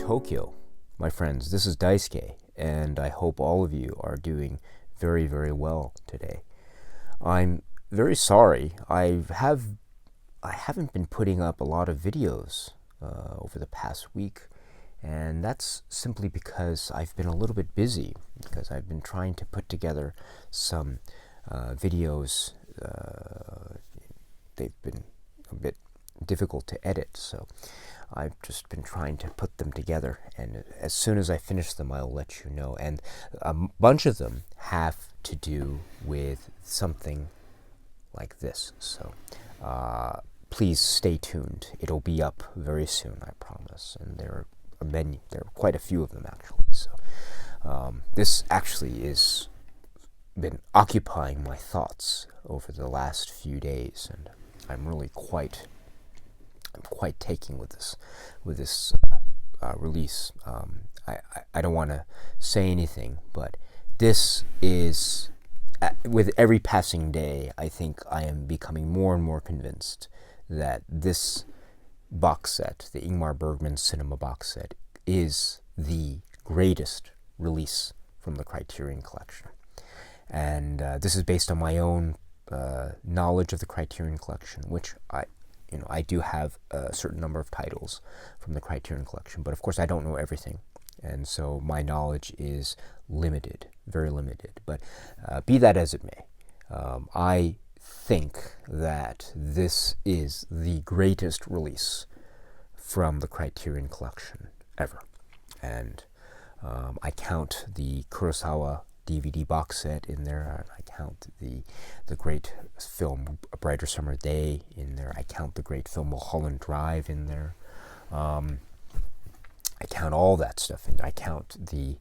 Tokyo. My friends, this is Daisuke, and I hope all of you are doing very, very well today. I'm very sorry. I haven't been putting up a lot of videos over the past week, and that's simply because I've been a little bit busy, because I've been trying to put together some videos. They've been a bit difficult to edit, so I've just been trying to put them together, and as soon as I finish them, I'll let you know. And a bunch of them have to do with something like this, so please stay tuned. It'll be up very soon, I promise. And there are quite a few of them, actually. So this actually is been occupying my thoughts over the last few days, and I'm really quite taken with this release. I don't want to say anything, but this is, with every passing day, I think I am becoming more and more convinced that this box set, the Ingmar Bergman cinema box set, is the greatest release from the Criterion Collection. And this is based on my own knowledge of the Criterion Collection, which I do have a certain number of titles from the Criterion Collection, but of course I don't know everything, and so my knowledge is limited, very limited. But be that as it may, I think that this is the greatest release from the Criterion Collection ever. And I count the Kurosawa DVD box set in there. I count the great film A Brighter Summer Day in there. I count the great film Mulholland Drive in there. I count all that stuff in there. I count the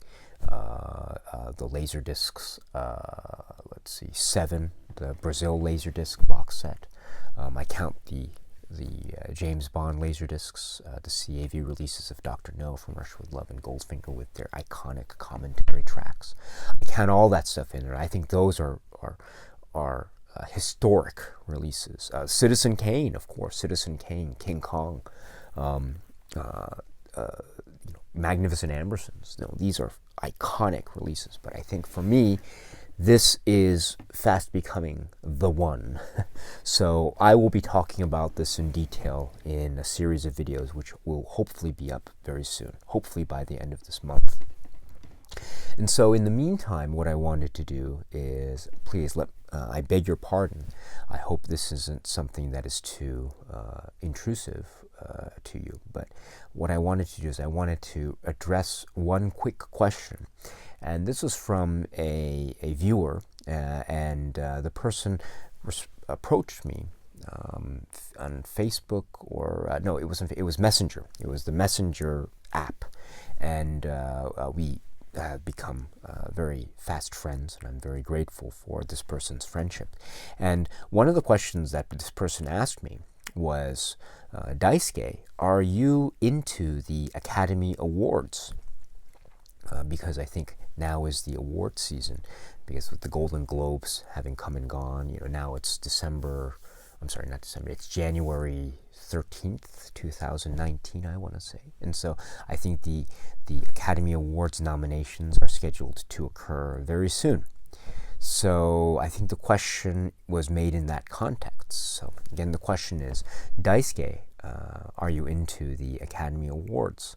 laser discs. Let's see, 7, the Brazil laser disc box set. I count the James Bond Laserdiscs, the CAV releases of Dr. No, From Russia with Love, and Goldfinger with their iconic commentary tracks. I count all that stuff in there. I think those are historic releases. Citizen Kane, of course, Citizen Kane, King Kong, Magnificent Ambersons. These are iconic releases, but I think for me, this is fast becoming the one. So I will be talking about this in detail in a series of videos, which will hopefully be up very soon, hopefully by the end of this month. And so in the meantime, what I wanted to do is, please I beg your pardon. I hope this isn't something that is too intrusive to you. But what I wanted to do is I wanted to address one quick question. And this was from a viewer, and the person approached me on Facebook, or no, it was Messenger. It was the Messenger app, and we have become very fast friends, and I'm very grateful for this person's friendship. And one of the questions that this person asked me was, Daisuke, are you into the Academy Awards? Because I think now is the award season, because with the Golden Globes having come and gone, now it's it's January 13th, 2019, I want to say. And so I think the Academy Awards nominations are scheduled to occur very soon. So I think the question was made in that context. So again, the question is, Daisuke, are you into the Academy Awards?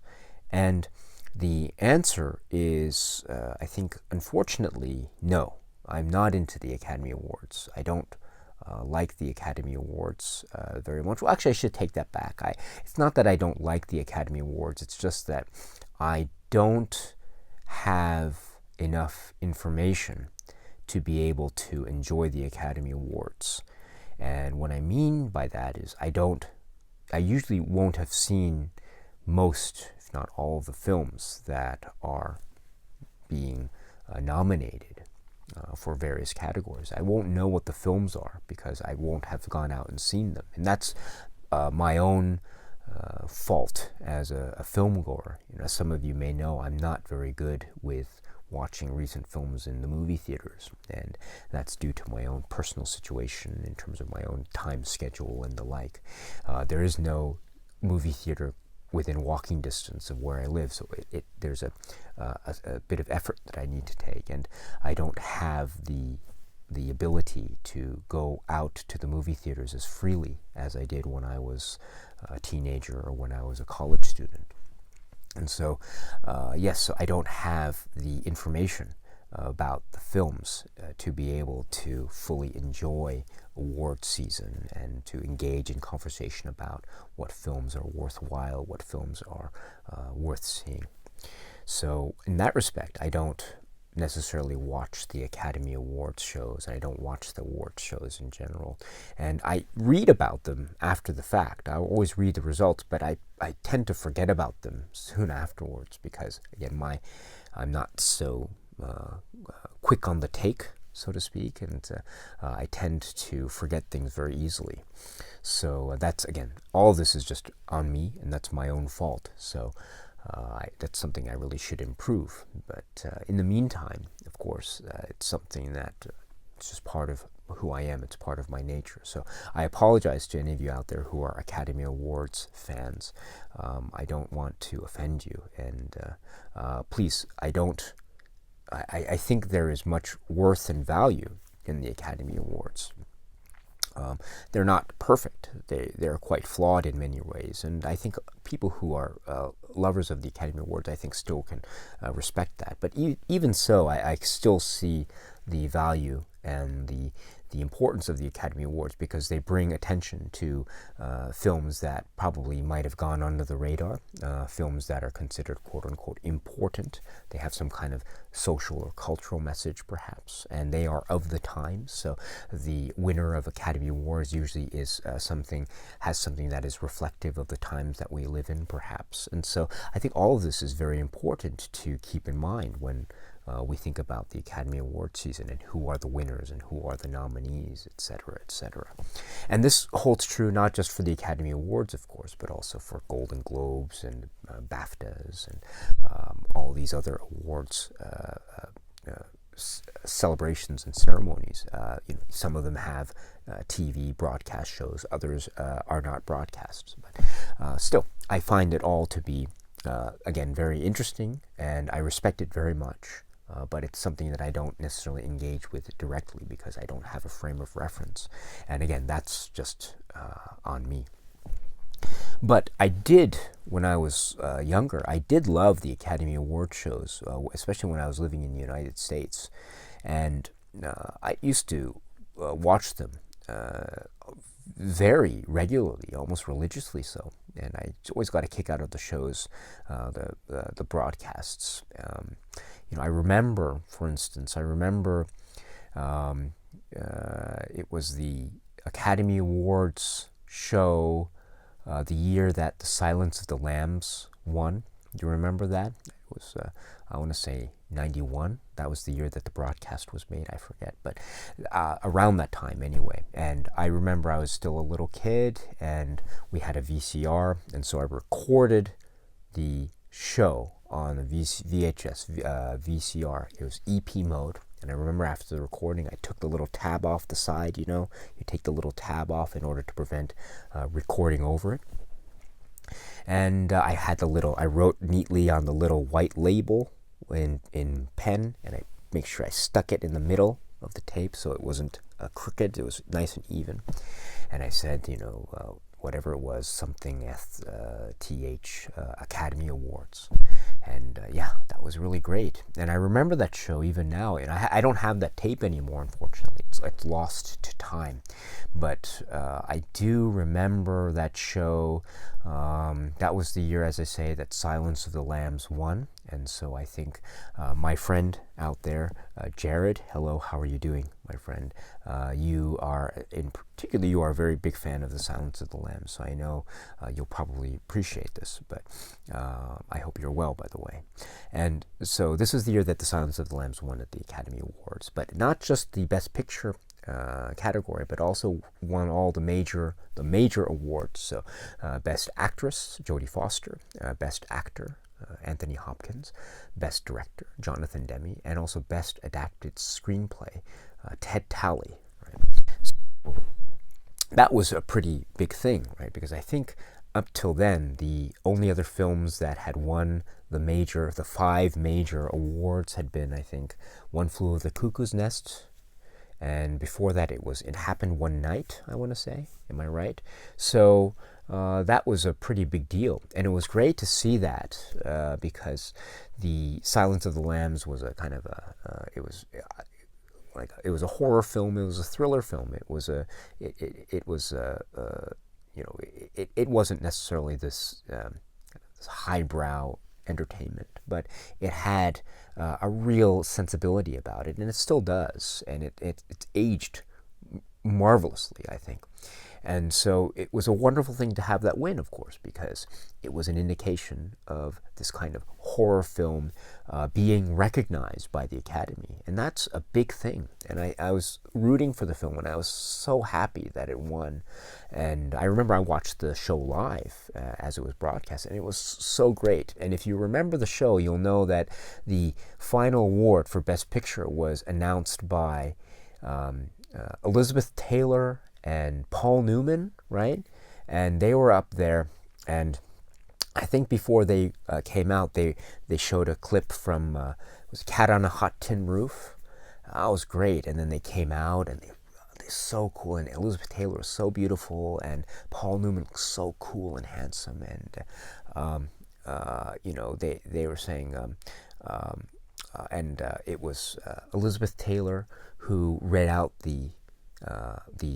And the answer is, I think, unfortunately, no. I'm not into the Academy Awards. I don't like the Academy Awards very much. Well, actually, I should take that back. It's not that I don't like the Academy Awards. It's just that I don't have enough information to be able to enjoy the Academy Awards. And what I mean by that is I usually won't have seen most, if not all, of the films that are being nominated for various categories. I won't know what the films are because I won't have gone out and seen them. And that's my own fault as a film goer. As some of you may know, I'm not very good with watching recent films in the movie theaters, and that's due to my own personal situation in terms of my own time schedule and the like. There is no movie theater within walking distance of where I live, so there's a bit of effort that I need to take, and I don't have the ability to go out to the movie theaters as freely as I did when I was a teenager or when I was a college student. And so, yes, so I don't have the information about the films to be able to fully enjoy award season and to engage in conversation about what films are worthwhile, what films are worth seeing. So in that respect, I don't necessarily watch the Academy Awards shows. I don't watch the awards shows in general. And I read about them after the fact. I always read the results, but I tend to forget about them soon afterwards because, again, I'm not so quick on the take, so to speak, and I tend to forget things very easily. So that's, again, all of this is just on me, and that's my own fault. So that's something I really should improve. But in the meantime, of course, it's something that it's just part of who I am. It's part of my nature. So I apologize to any of you out there who are Academy Awards fans. I don't want to offend you, and please, I think there is much worth and value in the Academy Awards. They're not perfect. They're quite flawed in many ways, and I think people who are lovers of the Academy Awards, I think, still can respect that. But even so, I still see the value and the importance of the Academy Awards because they bring attention to films that probably might have gone under the radar, films that are considered quote-unquote important. They have some kind of social or cultural message, perhaps, and they are of the times. So the winner of Academy Awards usually is something that is reflective of the times that we live in, perhaps. And so I think all of this is very important to keep in mind when we think about the Academy Award season and who are the winners and who are the nominees, etc., etc. And this holds true not just for the Academy Awards, of course, but also for Golden Globes and BAFTAs and all these other awards celebrations and ceremonies. Some of them have TV broadcast shows, others are not broadcasts. But still, I find it all to be, again, very interesting, and I respect it very much. But it's something that I don't necessarily engage with directly because I don't have a frame of reference. And again, that's just on me. But I did, when I was younger, I did love the Academy Award shows, especially when I was living in the United States. And I used to watch them very regularly, almost religiously so. And I always got a kick out of the shows, the broadcasts. I remember, for instance, it was the Academy Awards show the year that The Silence of the Lambs won. Do you remember that? It was, I want to say, 91. That was the year that the broadcast was made. I forget, but around that time anyway. And I remember I was still a little kid, and we had a VCR, and so I recorded the show on a VHS VCR. It was EP mode, and I remember after the recording, I took the little tab off the side. You take the little tab off in order to prevent recording over it. And I wrote neatly on the little white label in pen, and I make sure I stuck it in the middle of the tape so it wasn't crooked. It was nice and even. And I said, whatever it was, something TH Academy Awards. And that was really great. And I remember that show even now. And I don't have that tape anymore, unfortunately. It's lost to time. But I do remember that show. That was the year, as I say, that Silence of the Lambs won. And so I think my friend out there, Jared, hello, how are you doing, my friend? You are a very big fan of The Silence of the Lambs, so I know you'll probably appreciate this, but I hope you're well, by the way. And so this is the year that The Silence of the Lambs won at the Academy Awards, but not just the Best Picture category, but also won all the major awards. So Best Actress, Jodie Foster, Best Actor, Anthony Hopkins, Best Director, Jonathan Demme, and also Best Adapted Screenplay, Ted Talley. Right? So that was a pretty big thing, right? Because I think up till then, the only other films that had won the 5 major awards had been, I think, One Flew Over the Cuckoo's Nest, and before that It Happened One Night, I want to say. Am I right? So that was a pretty big deal, and it was great to see that because the Silence of the Lambs was a kind of it was a horror film. It was a thriller film. It was it wasn't necessarily this highbrow entertainment, but it had a real sensibility about it, and it still does, and it's aged marvelously, I think. And so it was a wonderful thing to have that win, of course, because it was an indication of this kind of horror film being recognized by the Academy. And that's a big thing. And I was rooting for the film, and I was so happy that it won. And I remember I watched the show live as it was broadcast, and it was so great. And if you remember the show, you'll know that the final award for Best Picture was announced by Elizabeth Taylor and Paul Newman, right? And they were up there, and I think before they came out, they showed a clip from it was Cat on a Hot Tin Roof. That was great. And then they came out, and they're so cool, and Elizabeth Taylor was so beautiful, and Paul Newman was so cool and handsome, and they were saying, it was Elizabeth Taylor who read out the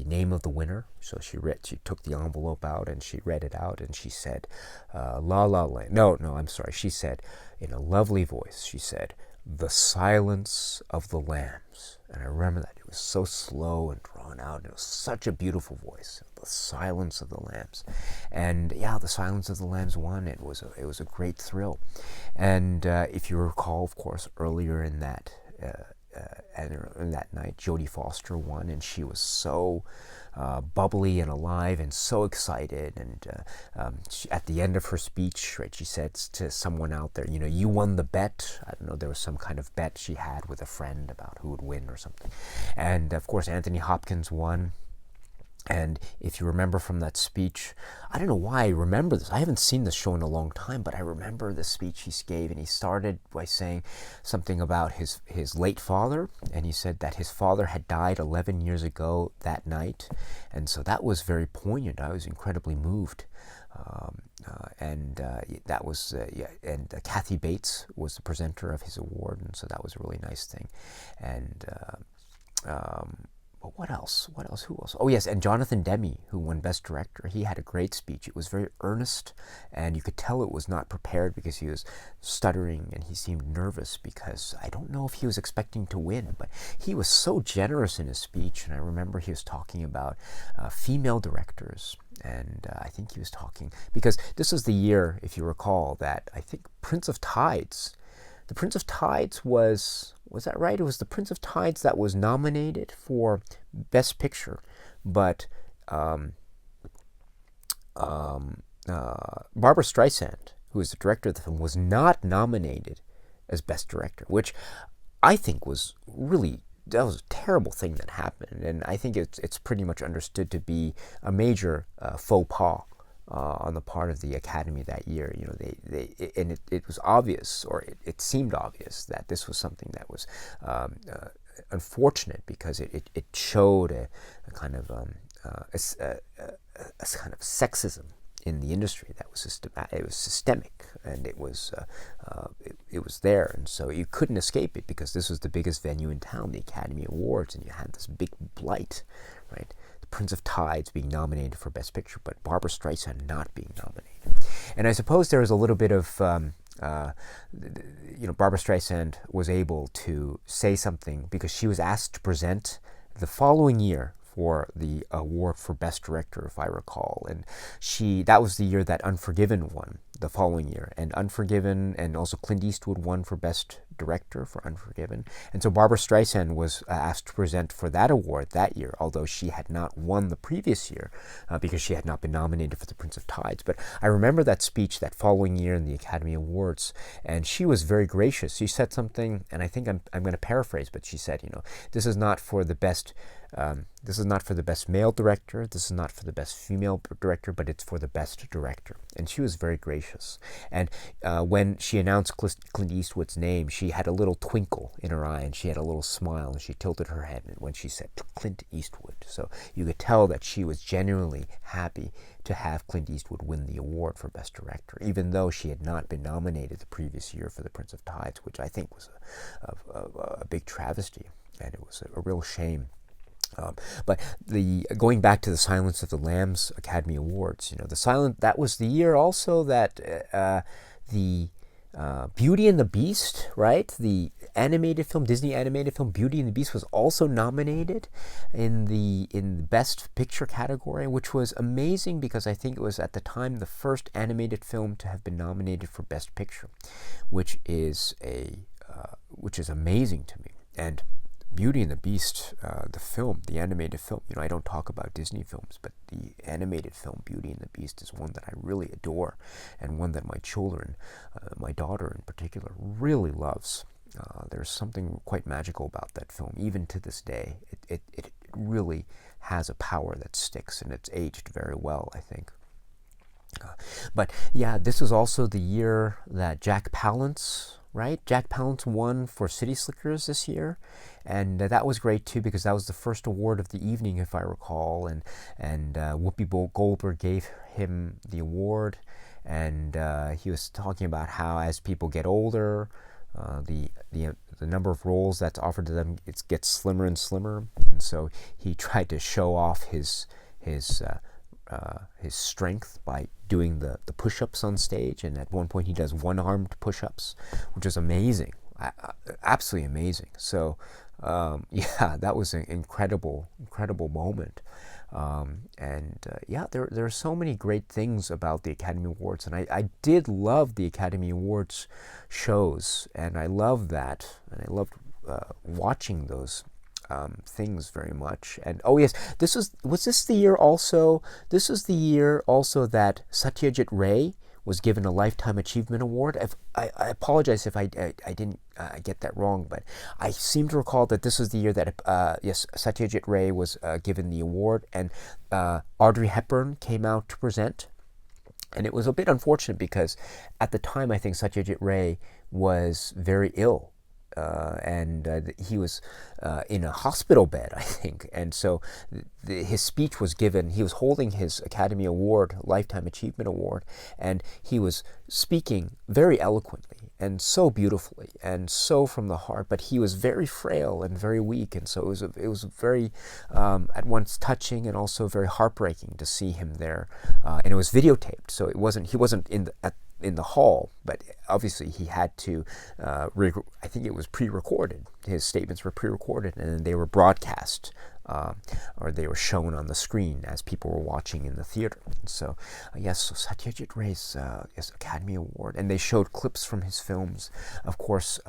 name of the winner. So she took the envelope out and she read it out, and she said, La La Land. No, I'm sorry. She said, in a lovely voice, she said, The Silence of the Lambs. And I remember that. It was so slow and drawn out, and it was such a beautiful voice. The Silence of the Lambs. And yeah, The Silence of the Lambs won. It was a great thrill. And if you recall, of course, earlier in that night, Jodie Foster won, and she was so bubbly and alive and so excited. And at the end of her speech, right, she said to someone out there, you won the bet. I don't know, there was some kind of bet she had with a friend about who would win or something. And of course, Anthony Hopkins won. And if you remember from that speech, I don't know why I remember this. I haven't seen this show in a long time, but I remember the speech he gave, and he started by saying something about his late father, and he said that his father had died 11 years ago that night, and so that was very poignant. I was incredibly moved. That was, and Kathy Bates was the presenter of his award, and so that was a really nice thing. And but what else? Who else? Oh, yes, and Jonathan Demme, who won Best Director, he had a great speech. It was very earnest, and you could tell it was not prepared because he was stuttering and he seemed nervous because I don't know if he was expecting to win, but he was so generous in his speech. And I remember he was talking about female directors, and I think he was talking, because this was the year, if you recall, that I think Prince of Tides was that right? It was the Prince of Tides that was nominated for Best Picture, but Barbra Streisand, who was the director of the film, was not nominated as Best Director, which I think was that was a terrible thing that happened, and I think it's pretty much understood to be a major faux pas on the part of the Academy that year. It was obvious, or it seemed obvious, that this was something that was unfortunate, because it showed a kind of sexism in the industry that was it was systemic, and it was there, and so you couldn't escape it, because this was the biggest venue in town, the Academy Awards, and you had this big blight, right? Prince of Tides being nominated for Best Picture, but Barbra Streisand not being nominated. And I suppose there was a little bit of, Barbra Streisand was able to say something because she was asked to present the following year for the award for Best Director, if I recall. And that was the year that Unforgiven won, the following year. And Unforgiven, and also Clint Eastwood won for Best Director for Unforgiven. And so Barbra Streisand was asked to present for that award that year, although she had not won the previous year because she had not been nominated for the Prince of Tides. But I remember that speech that following year in the Academy Awards, and she was very gracious. She said something, and I think I'm going to paraphrase, but she said, this is not for the best This is not for the best male director, this is not for the best female director, but it's for the best director. And she was very gracious. And when she announced Clint Eastwood's name, she had a little twinkle in her eye, and she had a little smile, and she tilted her head when she said Clint Eastwood. So you could tell that she was genuinely happy to have Clint Eastwood win the award for Best Director, even though she had not been nominated the previous year for The Prince of Tides, which I think was a big travesty, and it was a real shame. But going back to the Silence of the Lambs Academy Awards, that was the year also that the Beauty and the Beast, right? The animated film, Disney animated film Beauty and the Beast was also nominated in the Best Picture category, which was amazing because I think it was at the time the first animated film to have been nominated for Best Picture, which is amazing to me. And Beauty and the Beast, the film, the animated film, I don't talk about Disney films, but the animated film Beauty and the Beast is one that I really adore, and one that my children, my daughter in particular, really loves. There's something quite magical about that film, even to this day. It really has a power that sticks, and it's aged very well, I think. But yeah, this was also the year that Jack Palance, right? Jack Palance won for City Slickers this year, and that was great too because that was the first award of the evening, if I recall, and Whoopi Goldberg gave him the award, and he was talking about how as people get older, the number of roles that's offered to them gets slimmer and slimmer, and so he tried to show off his strength by doing the push-ups on stage, and at one point he does one-armed push-ups, which is amazing, absolutely amazing. So yeah, that was an incredible moment. There are so many great things about the Academy Awards, and I did love the Academy Awards shows, and I loved that, and I loved watching those things very much. And oh yes, was this the year also? This is the year also that Satyajit Ray was given a Lifetime Achievement Award. I apologize if I didn't get that wrong, but I seem to recall that this was the year that Satyajit Ray was given the award, and Audrey Hepburn came out to present. And it was a bit unfortunate because at the time I think Satyajit Ray was very ill. And he was in a hospital bed, I think. And so his speech was given. He was holding his Academy Award, Lifetime Achievement Award, and he was speaking very eloquently and so beautifully and so from the heart. But he was very frail and very weak, and so it was very at once touching and also very heartbreaking to see him there. And it was videotaped, so he wasn't in the hall, but obviously he had to, I think it was pre-recorded. His statements were pre-recorded, and then they were broadcast, or they were shown on the screen as people were watching in the theater. And so, so Satyajit Ray's Academy Award, and they showed clips from his films. Of course,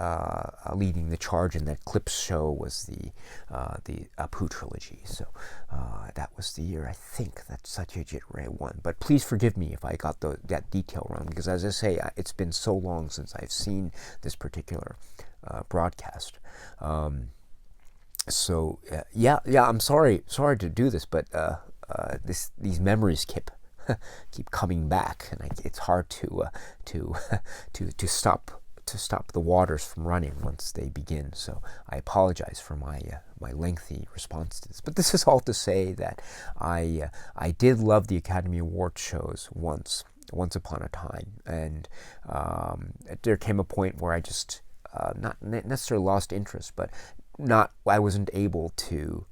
leading the charge in that clips show was the Apu trilogy. So that was the year I think that Satyajit Ray won. But please forgive me if I got that detail wrong, because as I say, it's been so long since I've seen this particular broadcast. I'm sorry to do this, but these memories keep coming back, and it's hard to stop the waters from running once they begin. So I apologize for my lengthy response to this, but this is all to say that I did love the Academy Award shows once upon a time, and there came a point where I just not necessarily lost interest, but I wasn't able to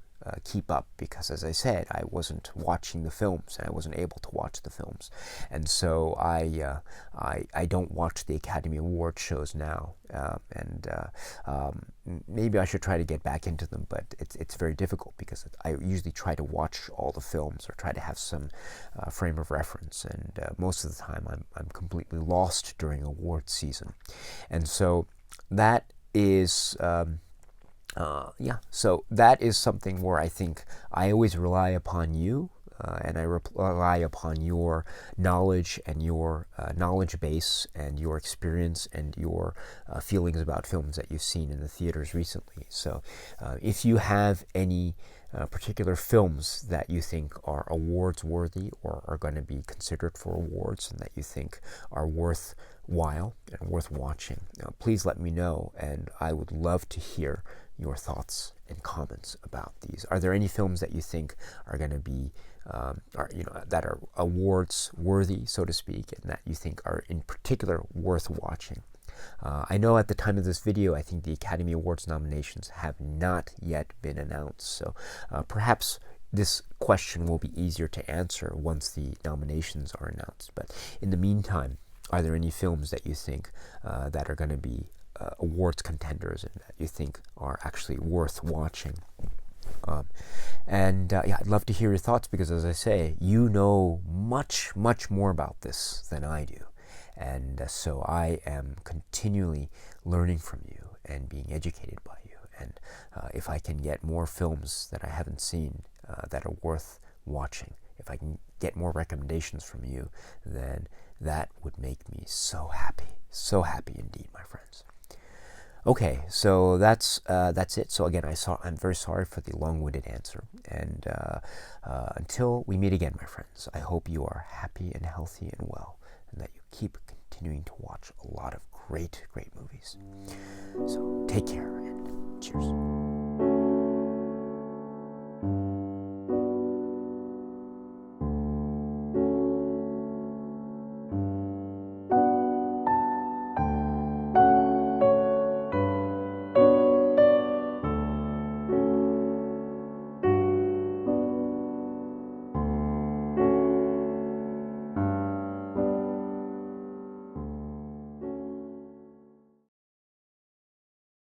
keep up because, as I said, I wasn't watching the films, and I wasn't able to watch the films, and so I don't watch the Academy Award shows now, and maybe I should try to get back into them, but it's very difficult because I usually try to watch all the films or try to have some frame of reference, and most of the time I'm completely lost during award season, and so that is. So that is something where I think I always rely upon you, and I rely upon your knowledge and your knowledge base and your experience and your feelings about films that you've seen in the theaters recently. So if you have any particular films that you think are awards worthy or are going to be considered for awards and that you think are worthwhile and worth watching, please let me know, and I would love to hear your thoughts and comments about these. Are there any films that you think are going to be that are awards worthy, so to speak, and that you think are in particular worth watching? I know at the time of this video, I think the Academy Awards nominations have not yet been announced, so perhaps this question will be easier to answer once the nominations are announced. But in the meantime, are there any films that you think that are going to be awards contenders and that you think are actually worth watching? Yeah, I'd love to hear your thoughts because, as I say, you know much more about this than I do. And so I am continually learning from you and being educated by you. And if I can get more films that I haven't seen that are worth watching, if I can get more recommendations from you, then that would make me so happy indeed, my friends. Okay, so that's it. So again, I'm very sorry for the long-winded answer. And until we meet again, my friends, I hope you are happy and healthy and well, and that you keep continuing to watch a lot of great movies. So take care and cheers.